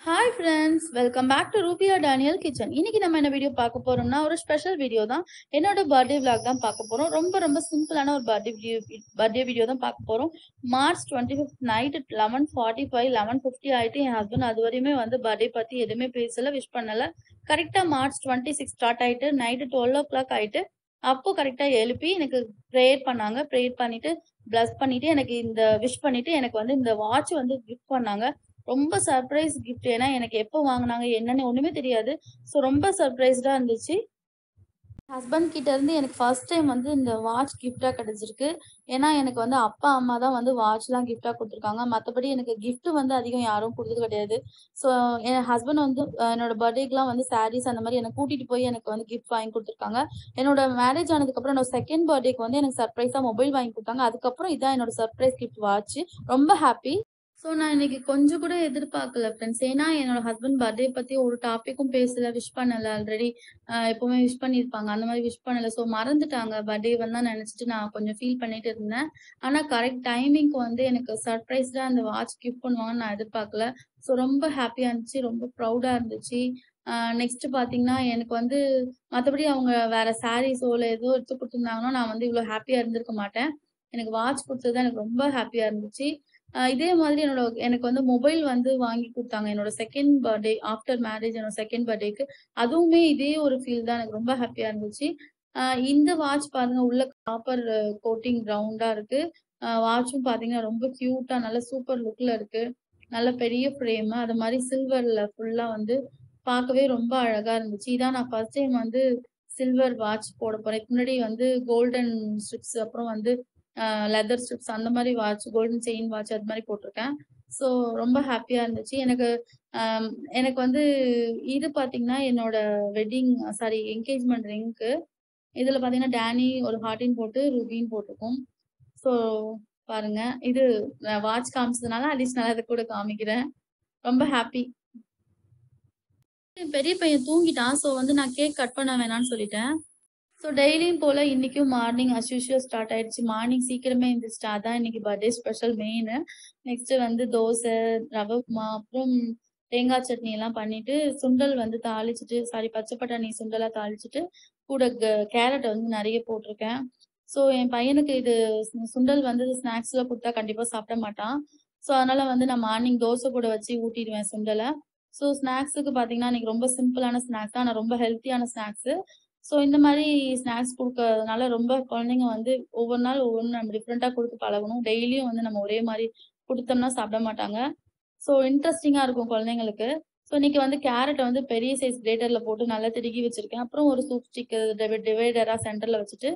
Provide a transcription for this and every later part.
Hi friends, welcome back to Rubiya Daniel kitchen. இன்னைக்கு நம்ம என்ன வீடியோ பார்க்க போறோம்னா, ஒரு ஸ்பெஷல் வீடியோ தான். என்னோட பர்த்டே vlog தான் பார்க்க போறோம். ரொம்ப ரொம்ப சிம்பிளான ஒரு பர்த்டே வீடியோ தான் பார்க்க போறோம். மார்ச் 25 நைட் 11:45 11:50 ஆயிட்டு என் ஹஸ்பண்ட் அது வரையுமே வந்து பர்த்டே பத்தி எதுவுமே பேசல, விஷ் பண்ணல. கரெக்டா மார்ச் 26 ஸ்டார்ட் ஆயிட்டு நைட்டு 12 ஆயிட்டு அப்போ கரெக்டா எழுப்பி எனக்கு ப்ரேயர் பண்ணாங்க. ப்ரேயர் பண்ணிட்டு பிளஸ் பண்ணிட்டு எனக்கு இந்த விஷ் பண்ணிட்டு எனக்கு வந்து இந்த வாட்ச் வந்து கிஃப்ட் பண்ணாங்க. ரொம்ப சர்ப்ரைஸ் கிஃப்ட். ஏன்னா எனக்கு எப்போ வாங்குனாங்க என்னன்னு ஒண்ணுமே தெரியாது. ஸோ ரொம்ப சர்ப்ரைஸ்டா இருந்துச்சு. ஹஸ்பண்ட் கிட்ட இருந்து எனக்கு ஃபர்ஸ்ட் டைம் வந்து இந்த வாட்ச் கிஃப்டா கிடைச்சிருக்கு. ஏன்னா எனக்கு வந்து அப்பா அம்மா தான் வந்து வாட்ச்லாம் கிஃப்டா கொடுத்துருக்காங்க. மற்றபடி எனக்கு கிஃப்ட் வந்து அதிகம் யாரும் கொடுத்தது கிடையாது. ஸோ என் ஹஸ்பண்ட் வந்து என்னோட பர்த்டேக்குலாம் வந்து சாரீஸ் அந்த மாதிரி என்னை கூட்டிட்டு போய் எனக்கு வந்து கிஃப்ட் வாங்கி கொடுத்துருக்காங்க. என்னோட மேரேஜ் ஆனதுக்கப்புறம் என்னோட செகண்ட் பர்த்டேக்கு வந்து எனக்கு சர்ப்ரைஸா மொபைல் வாங்கி கொடுத்தாங்க. அதுக்கப்புறம் இதான் என்னோட சர்ப்ரைஸ் கிஃப்ட் வாட்ச். ரொம்ப ஹாப்பி. ஸோ நான் இன்னைக்கு கொஞ்சம் கூட எதிர்பார்க்கல ஃப்ரெண்ட்ஸ். ஏன்னா என்னோட ஹஸ்பண்ட் பர்த்டே பத்தி ஒரு டாபிக்கும் பேசல, விஷ் பண்ணல. ஆல்ரெடி எப்பவுமே விஷ் பண்ணியிருப்பாங்க. அந்த மாதிரி விஷ் பண்ணல. ஸோ மறந்துட்டாங்க பர்த்டே தான் நினைச்சிட்டு நான் கொஞ்சம் ஃபீல் பண்ணிட்டு இருந்தேன். ஆனா கரெக்ட் டைமிங்க்கு வந்து எனக்கு சர்ப்ரைஸ்டா அந்த வாட்ச் கிஃப்ட் பண்ணுவாங்கன்னு நான் எதிர்பார்க்கல. ஸோ ரொம்ப ஹாப்பியா இருந்துச்சு, ரொம்ப ப்ரௌடா இருந்துச்சு. நெக்ஸ்ட் பாத்தீங்கன்னா எனக்கு வந்து மற்றபடி அவங்க வேற சாரீஸோ இல்லை ஏதோ எடுத்து கொடுத்துருந்தாங்கன்னா நான் வந்து இவ்வளோ ஹாப்பியா இருந்திருக்க மாட்டேன். எனக்கு வாட்ச் கொடுத்தது எனக்கு ரொம்ப ஹாப்பியா இருந்துச்சு. இதே மாதிரி எனக்கு வந்து மொபைல் வந்து வாங்கி குடுத்தாங்க. என்னோட செகண்ட் பர்த்டே ஆஃப்டர் மேரேஜ் என்னோட செகண்ட் பர்த்டேக்கு. அதுவுமே இதே ஒரு ஃபீல் தான். எனக்கு ரொம்ப ஹாப்பியா இருந்துச்சு. அ இந்த வாட்ச் பாருங்க உள்ள காப்பர் கோட்டிங் ரவுண்டா இருக்கு. வாட்சும் பார்த்தீங்கன்னா ரொம்ப கியூட்டா நல்ல சூப்பர் லுக்ல இருக்கு. நல்ல பெரிய ஃப்ரேம். அது மாரி சில்வர்ல ஃபுல்லா வந்து பார்க்கவே ரொம்ப அழகா இருந்துச்சு. இதான் நான் ஃபர்ஸ்ட் டைம் வந்து சில்வர் வாட்ச் போட போறேன். இதுக்கு முன்னாடி வந்து கோல்டன் ஸ்ட்ரிப்ஸ் அப்புறம் வந்து லெதர் ஸ்ட்ரிப்ஸ் அந்த மாரி வாட்ச், கோல்டன் செயின் வாட்ச் அது மாரி போட்டிருக்கேன். ஸோ ரொம்ப ஹாப்பியா இருந்துச்சு. அம் எனக்கு வந்து இது பார்த்தீங்கன்னா, என்னோட வெட்டிங் சாரி என்கேஜ்மெண்ட் ரிங்க்கு. இதுல பார்த்தீங்கன்னா, டேனி ஒரு ஹார்டின் போட்டு, ரூபின்னு போட்டிருக்கும். ஸோ பாருங்க. இது வாட்ச் காமிச்சதுனால அடிஷ்னலா இத கூட காமிக்கிறேன். ரொம்ப ஹாப்பி. என் பெரிய பையன் தூங்கிட்டான். ஸோ வந்து நான் கேக் கட் பண்ண வேணான்னு சொல்லிட்டேன். ஸோ டெய்லியும் போல இன்னைக்கும் மார்னிங் அஸ் யூசுவல் ஸ்டார்ட் ஆயிடுச்சு. மார்னிங் சீக்கிரமே எந்திரிச்சுட்டேன். அதான் இன்னைக்கு பர்த்டே ஸ்பெஷல் மெயினு. நெக்ஸ்ட் வந்து தோசை, ரவை உப்புமா, அப்புறம் தேங்காய் சட்னி எல்லாம் பண்ணிட்டு, சுண்டல் வந்து தாளிச்சுட்டு, சாரி பச்சை பட்டாணி சுண்டலா தாளிச்சுட்டு, கூட கேரட் வந்து நிறைய போட்டிருக்கேன். ஸோ என் பையனுக்கு இது சுண்டல் வந்து ஸ்நாக்ஸ்ல கொடுத்தா கண்டிப்பா சாப்பிட மாட்டான். ஸோ அதனால வந்து நான் மார்னிங் தோசை கூட வச்சு ஊட்டிடுவேன் சுண்டலை. ஸோ ஸ்நாக்ஸுக்கு பார்த்தீங்கன்னா இன்னைக்கு ரொம்ப சிம்பிளான ஸ்நாக்ஸ் தான். ஆனால் ரொம்ப ஹெல்த்தியான ஸ்நாக்ஸ். ஸோ இந்த மாரி ஸ்நாக்ஸ் குடுக்கறதுனால ரொம்ப குழந்தைங்க வந்து ஒவ்வொரு நாள் ஒவ்வொன்னு நம்ம டிஃப்ரெண்ட்டா குடுத்து பழகணும். டெய்லியும் வந்து நம்ம ஒரே மாரி குடுத்தோம்னா சாப்பிட மாட்டாங்க. ஸோ இன்ட்ரெஸ்டிங்கா இருக்கும் குழந்தைங்களுக்கு. ஸோ இன்னைக்கு வந்து கேரட்ட வந்து பெரிய சைஸ் கிரேட்டர்ல போட்டு நல்லா திருகி வச்சிருக்கேன். அப்புறம் ஒரு சூப் ஸ்டிக் டிவைடரா சென்டர்ல வச்சுட்டு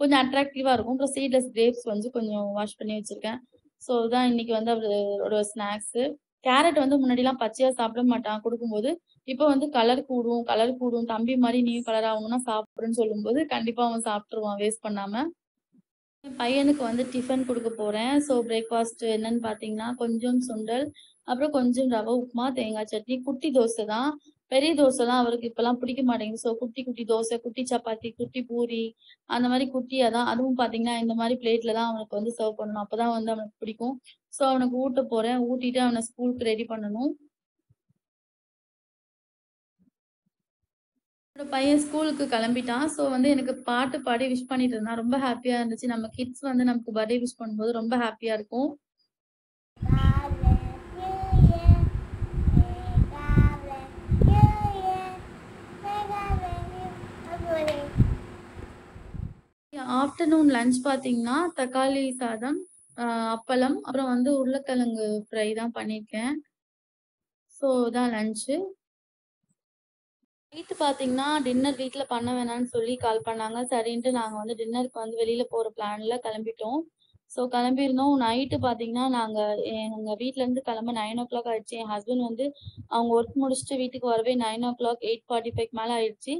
கொஞ்சம் அட்ராக்டிவா இருக்கும். அப்புறம் சீட்லெஸ் கிரேப்ஸ் வந்து கொஞ்சம் வாஷ் பண்ணி வச்சிருக்கேன். ஸோ இதான் இன்னைக்கு வந்து அவரோட ஸ்நாக்ஸு. கேரட் வந்து முன்னாடிலாம் பச்சையா சாப்பிட மாட்டான் குடுக்கும்போது. இப்போ வந்து கலர் கூடும். தம்பி மாரி நீயும் கலர் ஆகணும்னா சாப்பிடுன்னு சொல்லும்போது, கண்டிப்பா அவன் சாப்பிட்டுருவான் வேஸ்ட் பண்ணாம. என் பையனுக்கு வந்து டிஃபன் குடுக்க போறேன். ஸோ பிரேக்ஃபாஸ்ட் என்னன்னு பார்த்தீங்கன்னா, கொஞ்சம் சுண்டல், அப்புறம் கொஞ்சம் ரவை உப்புமா, தேங்காய் சட்னி, குட்டி தோசை தான். பெரிய தோசைலாம் அவருக்கு இப்பலாம் பிடிக்க மாட்டேங்குது. ஸோ குட்டி குட்டி தோசை, குட்டி சப்பாத்தி, குட்டி பூரி அந்த மாரி குட்டியா தான். அதுவும் பார்த்தீங்கன்னா, இந்த மாரி பிளேட்ல தான் அவனுக்கு வந்து சர்வ் பண்ணணும். அப்பதான் வந்து அவனுக்கு பிடிக்கும். ஸோ அவனுக்கு ஊட்ட போறேன். ஊட்டிட்டு அவன ஸ்கூலுக்கு ரெடி பண்ணணும். என்னோட பையன் ஸ்கூலுக்கு கிளம்பிட்டான். ஸோ வந்து எனக்கு பாட்டு பாடி விஷ் பண்ணிட்டு இருந்தான். ரொம்ப ஹாப்பியா இருந்துச்சு. நம்ம கிட்ஸ் வந்து நமக்கு பர்த்டே விஷ் பண்ணும்போது ரொம்ப ஹாப்பியா இருக்கும். God bless you, yeah. May God bless you, yeah. May God bless you, everybody. Afternoon lunch பார்த்தீங்கன்னா, தக்காளி சாதம், அப்பளம், அப்புறம் வந்து உருளைக்கிழங்கு ஃப்ரை தான் பண்ணியிருக்கேன். ஸோ இதான் லஞ்ச்சு. நைட்டு பார்த்தீங்கன்னா, டின்னர் வீட்ல பண்ண வேணான்னு சொல்லி கால் பண்ணாங்க. சரின்ட்டு நாங்க வந்து டின்னருக்கு வந்து வெளியில போற பிளான்ல கிளம்பிட்டோம். ஸோ கிளம்பியிருந்தோம். நைட்டு பார்த்தீங்கன்னா, எங்க வீட்லருந்து கிளம்ப 9:00 ஆயிடுச்சு. என் ஹஸ்பண்ட் வந்து அவங்க ஒர்க் முடிச்சுட்டு வீட்டுக்கு வரவே 9:00 8:45க்கு மேல ஆயிடுச்சு.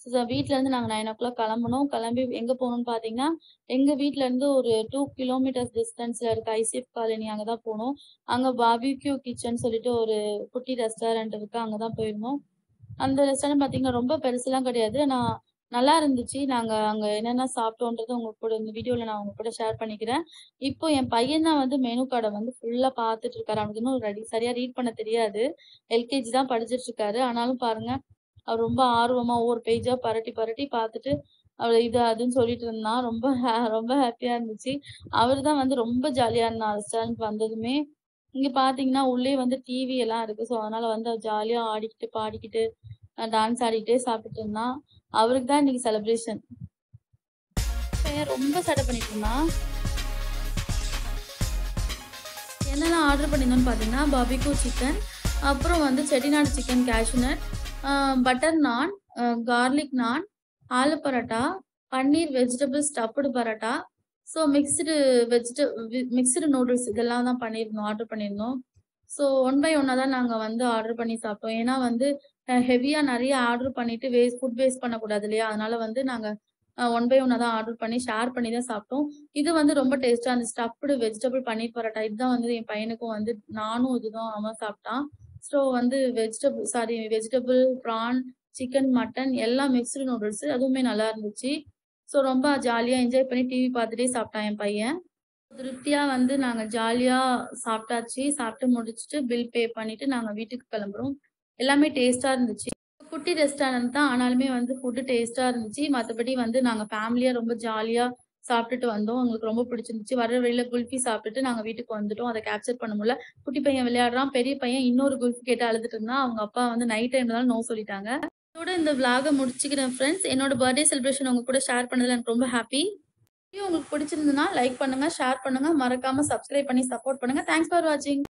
ஸோ வீட்லருந்து நாங்க 9:00 கிளம்புனோம். கிளம்பி எங்க போனோம்னு பார்த்தீங்கன்னா, எங்க வீட்லருந்து ஒரு 2 கிலோமீட்டர்ஸ் டிஸ்டன்ஸ்ல இருக்க ஐசிஎஃப் காலனி அங்க தான் போனோம். அங்க பார்பிக்யூ கிச்சன் சொல்லிட்டு ஒரு குட்டி ரெஸ்டாரண்ட் இருக்கு. அங்க தான் போயிருந்தோம். அந்த ரெஸ்டாரண்ட் பார்த்தீங்கன்னா, ரொம்ப பெருசுலாம் கிடையாது. ஆனா நல்லா இருந்துச்சு. நாங்க அங்க என்னென்ன சாப்பிட்டோன்றது உங்க கூட இந்த வீடியோல நான் உங்க கூட ஷேர் பண்ணிக்கிறேன். இப்போ என் பையன் தான் வந்து மெனு கார்ட வந்து ஃபுல்லா பார்த்துட்டு இருக்காரு. அவனுக்கு இன்னும் சரியா ரீட் பண்ண தெரியாது. எல்கேஜி தான் படிச்சுட்டு இருக்காரு. ஆனாலும் பாருங்க, அவர் ரொம்ப ஆர்வமா ஒவ்வொரு பேஜா பெரட்டி பெரட்டி பார்த்துட்டு, அவரு இது அதுன்னு சொல்லிட்டு இருந்தான். ரொம்ப ஹேப்பியா இருந்துச்சு. அவரு தான் வந்து ரொம்ப ஜாலியா இருந்தான் ரெஸ்டாரண்ட் வந்ததுமே. இங்க பார்த்தீங்கன்னா, உள்ளயே வந்து டிவி எல்லாம் இருக்கு. ஸோ, அதனால வந்து ஜாலியா ஆடிக்கிட்டு, பாடிக்கிட்டு, டான்ஸ் ஆடிக்கிட்டே சாப்பிட்டுட்டு இருந்தான். அவருக்கு தான் இன்னைக்கு செலிப்ரேஷன். பையன் ரொம்ப சேட்டை பண்ணிட்டு இருந்தான். என்னெல்லாம் ஆர்டர் பண்ணியிருந்தோம்னு பார்த்தீங்கன்னா, பாபிக்யூ சிக்கன், அப்புறம் வந்து Chettinad chicken cashew nut, butter naan, garlic naan, aloo paratha, paneer vegetable stuffed paratha, so mixed noodles இதெல்லாம் தான் ஆர்டர் பண்ணியிருந்தோம். ஸோ ஒன் பை ஒன்னா தான் நாங்க வந்து ஆர்டர் பண்ணி சாப்பிட்டோம். ஏன்னா வந்து ஹெவியா நெறைய ஆர்டர் பண்ணிட்டு ஃபுட் வேஸ்ட் பண்ணக்கூடாது இல்லையா? அதனால வந்து நாங்க ஒன் பை ஒன்னா தான் ஆர்டர் பண்ணி ஷேர் பண்ணி தான் சாப்பிட்டோம். இது வந்து ரொம்ப டேஸ்ட்டா இருந்துச்சு. ஸ்டஃப்டு வெஜிடபிள் பன்னீர் பரோட்டா இதுதான் வந்து என் பையனுக்கும் வந்து நானும் இதுதான் அவன் சாப்பிட்டான். ஸோ வந்து வெஜிடபிள், ப்ரான், சிக்கன், மட்டன் எல்லாம் மிக்ஸ்டு நூடுல்ஸ் அதுவுமே நல்லா இருந்துச்சு. ஸோ ரொம்ப ஜாலியா என்ஜாய் பண்ணி டிவி பார்த்துட்டே சாப்பிட்டான் என் பையன். திருப்தியா வந்து நாங்க ஜாலியா சாப்பிட்டாச்சு. சாப்பிட்டு முடிச்சுட்டு பில் பே பண்ணிட்டு நாங்க வீட்டுக்கு கிளம்புறோம். எல்லாமே டேஸ்ட்டா இருந்துச்சு. குட்டி ரெஸ்டாரண்ட் தான். ஆனாலுமே வந்து ஃபுட் டேஸ்ட்டா இருந்துச்சு. மத்தபடி வந்து நாங்க ஃபேமிலியா ரொம்ப ஜாலியா சாப்பிட்டுட்டு வந்தோம். எங்களுக்கு ரொம்ப பிடிச்சிருந்துச்சு. வர வழியில குல்ஃபி சாப்பிட்டுட்டு நாங்க வீட்டுக்கு வந்துட்டோம். அத கேப்சர் பண்ண முடியல. குட்டி பையன் விளையாடுறான். பெரிய பையன் இன்னொரு குல்ஃபி கேட்டு அழுதுட்டு இருந்தான். அவங்க அப்பா வந்து நைட் டைம்ல நோ சொல்லிட்டாங்க. இதோட இந்த விளாக முடிச்சுக்கிறேன் ஃப்ரெண்ட்ஸ். என்னோட பர்த்டே செலிப்ரேஷன் உங்க கூட ஷேர் பண்ணதுல எனக்கு ரொம்ப ஹாப்பி. வீடியோ உங்களுக்கு பிடிச்சிருந்ததுன்னா லைக் பண்ணுங்க, ஷேர் பண்ணுங்க, மறக்காம சப்ஸ்கிரைப் பண்ணி சப்போர்ட் பண்ணுங்க. தேங்க்ஸ் ஃபார் வாட்சிங்.